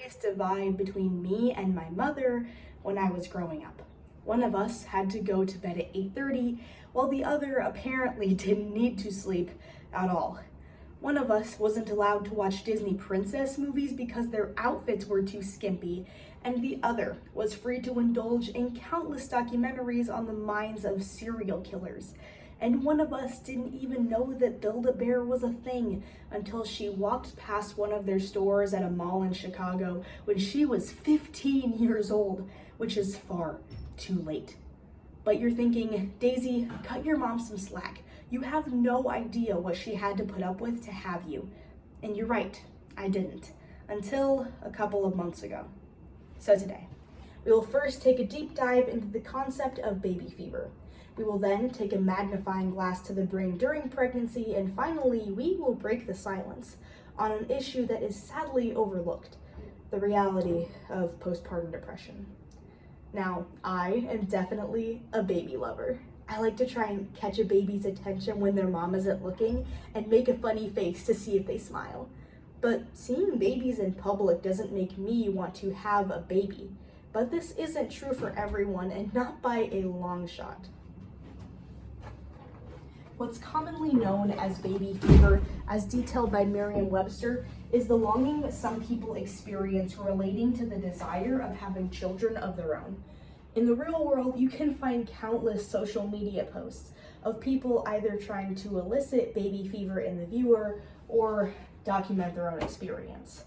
serious divide between me and my mother when I was growing up. One of us had to go to bed at 8:30, while the other apparently didn't need to sleep at all. One of us wasn't allowed to watch Disney princess movies because their outfits were too skimpy, and the other was free to indulge in countless documentaries on the minds of serial killers. And one of us didn't even know that Build-A-Bear was a thing until she walked past one of their stores at a mall in Chicago when she was 15 years old, which is far too late. But you're thinking, Daisy, cut your mom some slack. You have no idea what she had to put up with to have you. And you're right, I didn't, until a couple of months ago. So today, we will first take a deep dive into the concept of baby fever. We will then take a magnifying glass to the brain during pregnancy, and finally, we will break the silence on an issue that is sadly overlooked, the reality of postpartum depression. Now, I am definitely a baby lover. I like to try and catch a baby's attention when their mom isn't looking and make a funny face to see if they smile. But seeing babies in public doesn't make me want to have a baby. But this isn't true for everyone, and not by a long shot. What's commonly known as baby fever, as detailed by Merriam-Webster, is the longing that some people experience relating to the desire of having children of their own. In the real world, you can find countless social media posts of people either trying to elicit baby fever in the viewer or document their own experience.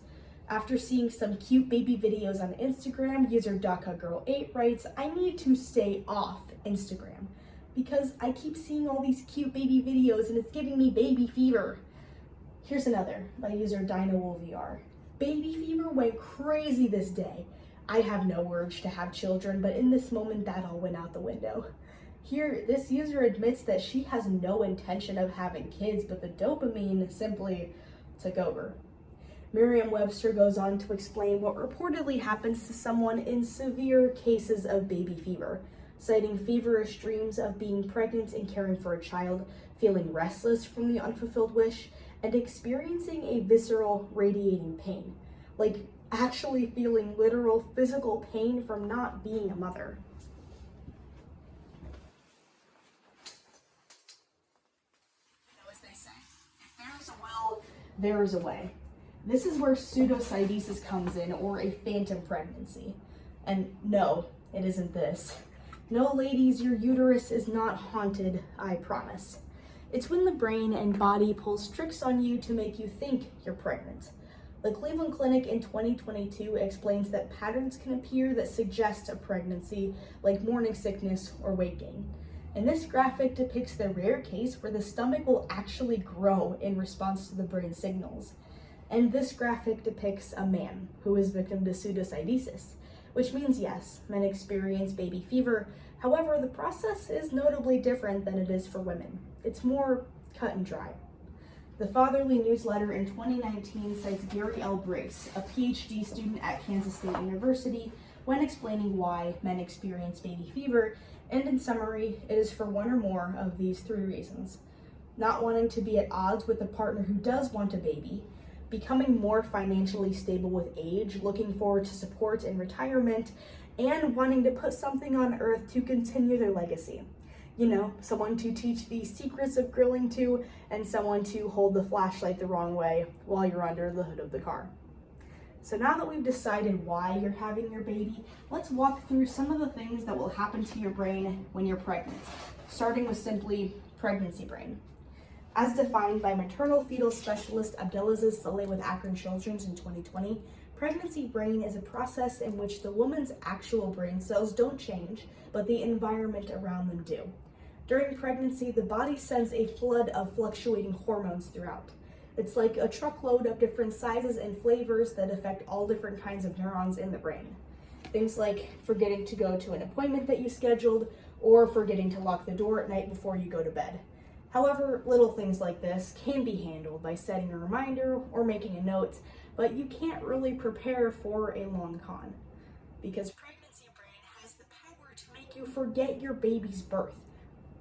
After seeing some cute baby videos on Instagram, user DakaGirl8 writes, "I need to stay off Instagram because I keep seeing all these cute baby videos and it's giving me baby fever." Here's another by user DinoWoolVR. "Baby fever went crazy this day. I have no urge to have children, but in this moment that all went out the window." Here, this user admits that she has no intention of having kids, but the dopamine simply took over. Merriam-Webster goes on to explain what reportedly happens to someone in severe cases of baby fever, citing feverish dreams of being pregnant and caring for a child, feeling restless from the unfulfilled wish, and experiencing a visceral radiating pain, like actually feeling literal physical pain from not being a mother. As they say, if there's a will, there is a way. This is where pseudoscidesis comes in, or a phantom pregnancy. And no, it isn't this. No, ladies, your uterus is not haunted, I promise. It's when the brain and body pulls tricks on you to make you think you're pregnant. The Cleveland Clinic in 2022 explains that patterns can appear that suggest a pregnancy, like morning sickness or weight gain. And this graphic depicts the rare case where the stomach will actually grow in response to the brain signals. And this graphic depicts a man who is victim to pseudoscidesis, which means yes, men experience baby fever. However, the process is notably different than it is for women. It's more cut and dry. The Fatherly Newsletter in 2019 cites Gary L. Briggs, a PhD student at Kansas State University, when explaining why men experience baby fever, and in summary, it is for one or more of these three reasons: not wanting to be at odds with a partner who does want a baby, becoming more financially stable with age, looking forward to support in retirement, and wanting to put something on earth to continue their legacy. You know, someone to teach the secrets of grilling to, and someone to hold the flashlight the wrong way while you're under the hood of the car. So now that we've decided why you're having your baby, let's walk through some of the things that will happen to your brain when you're pregnant, starting with simply pregnancy brain. As defined by maternal fetal specialist Abdelaziz Saleh with Akron Children's in 2020, pregnancy brain is a process in which the woman's actual brain cells don't change, but the environment around them do. During pregnancy, the body sends a flood of fluctuating hormones throughout. It's like a truckload of different sizes and flavors that affect all different kinds of neurons in the brain. Things like forgetting to go to an appointment that you scheduled, or forgetting to lock the door at night before you go to bed. However, little things like this can be handled by setting a reminder or making a note, but you can't really prepare for a long con, because pregnancy brain has the power to make you forget your baby's birth.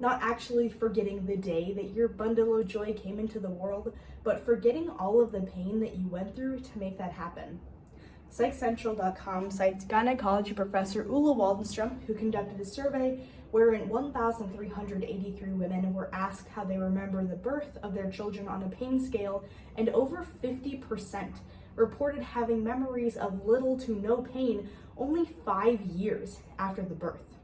Not actually forgetting the day that your bundle of joy came into the world, but forgetting all of the pain that you went through to make that happen. PsychCentral.com cites gynecology professor Ulla Waldenstrom, who conducted a survey wherein 1,383 women were asked how they remember the birth of their children on a pain scale, and over 50% reported having memories of little to no pain only 5 years after the birth.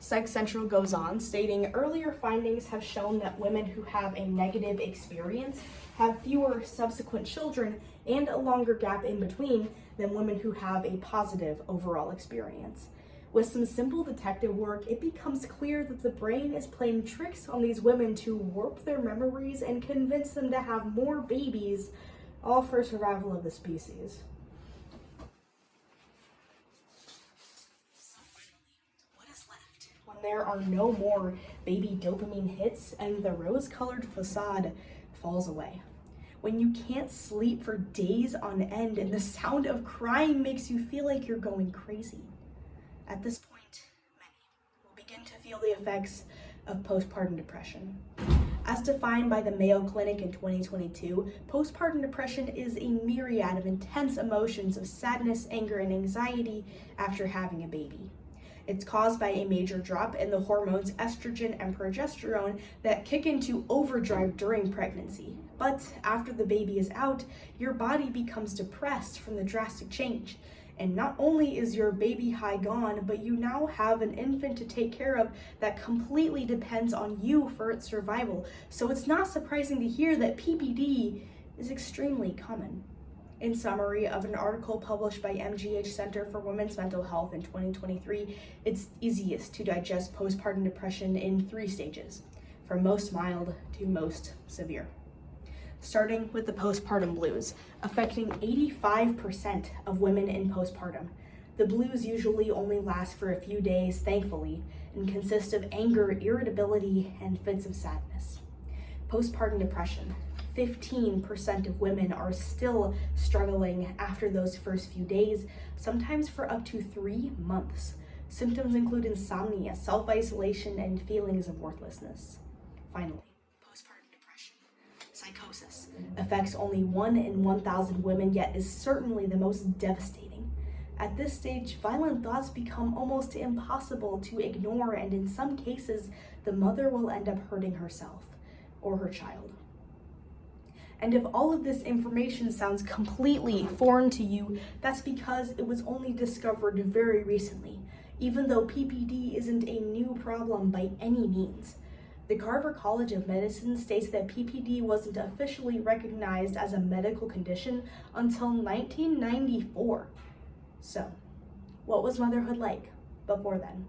Psych Central goes on, stating earlier findings have shown that women who have a negative experience have fewer subsequent children and a longer gap in between than women who have a positive overall experience. With some simple detective work, it becomes clear that the brain is playing tricks on these women to warp their memories and convince them to have more babies, all for survival of the species. So finally, what is left when there are no more baby dopamine hits and the rose-colored facade falls away? When you can't sleep for days on end and the sound of crying makes you feel like you're going crazy. At this point, many will begin to feel the effects of postpartum depression. As defined by the Mayo Clinic in 2022, postpartum depression is a myriad of intense emotions of sadness, anger, and anxiety after having a baby. It's caused by a major drop in the hormones estrogen and progesterone that kick into overdrive during pregnancy. But after the baby is out, your body becomes depressed from the drastic change. And not only is your baby high gone, but you now have an infant to take care of that completely depends on you for its survival. So it's not surprising to hear that PPD is extremely common. In summary of an article published by MGH Center for Women's Mental Health in 2023, it's easiest to digest postpartum depression in 3 stages, from most mild to most severe. Starting with the postpartum blues, affecting 85% of women in postpartum. The blues usually only last for a few days, thankfully, and consist of anger, irritability, and fits of sadness. Postpartum depression. 15% of women are still struggling after those first few days, sometimes for up to 3 months. Symptoms include insomnia, self-isolation, and feelings of worthlessness. Finally, postpartum depression. Psychosis affects only 1 in 1,000 women, yet is certainly the most devastating. At this stage, violent thoughts become almost impossible to ignore, and in some cases, the mother will end up hurting herself or her child. And if all of this information sounds completely foreign to you, that's because it was only discovered very recently, even though PPD isn't a new problem by any means. The Carver College of Medicine states that PPD wasn't officially recognized as a medical condition until 1994. So, what was motherhood like before then?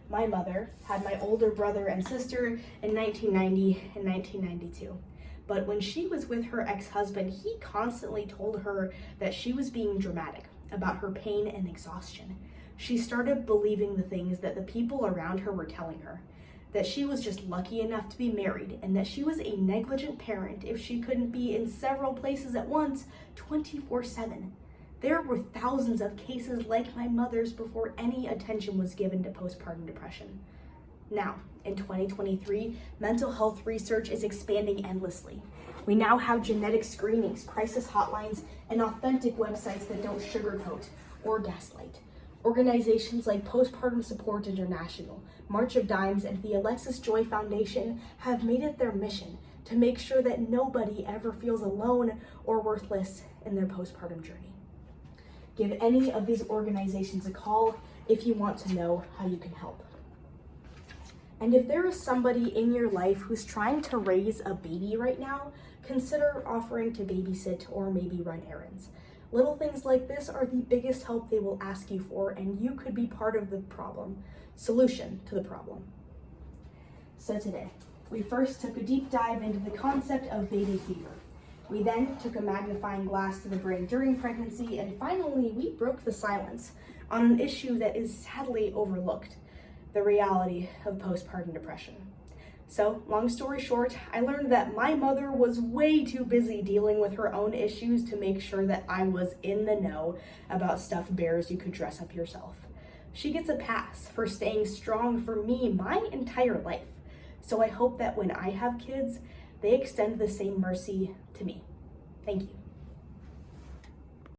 My mother had my older brother and sister in 1990 and 1992. But when she was with her ex-husband, he constantly told her that she was being dramatic about her pain and exhaustion. She started believing the things that the people around her were telling her, that she was just lucky enough to be married, and that she was a negligent parent if she couldn't be in several places at once 24/7. There were thousands of cases like my mother's before any attention was given to postpartum depression. Now, in 2023, mental health research is expanding endlessly. We now have genetic screenings, crisis hotlines, and authentic websites that don't sugarcoat or gaslight. Organizations like Postpartum Support International, March of Dimes, and the Alexis Joy Foundation have made it their mission to make sure that nobody ever feels alone or worthless in their postpartum journey. Give any of these organizations a call if you want to know how you can help. And if there is somebody in your life who's trying to raise a baby right now, consider offering to babysit or maybe run errands. Little things like this are the biggest help they will ask you for, and you could be part of the solution to the problem. So today, we first took a deep dive into the concept of baby fever. We then took a magnifying glass to the brain during pregnancy, and finally, we broke the silence on an issue that is sadly overlooked: the reality of postpartum depression. So, long story short, I learned that my mother was way too busy dealing with her own issues to make sure that I was in the know about stuffed bears you could dress up yourself. She gets a pass for staying strong for me my entire life. So I hope that when I have kids, they extend the same mercy to me. Thank you.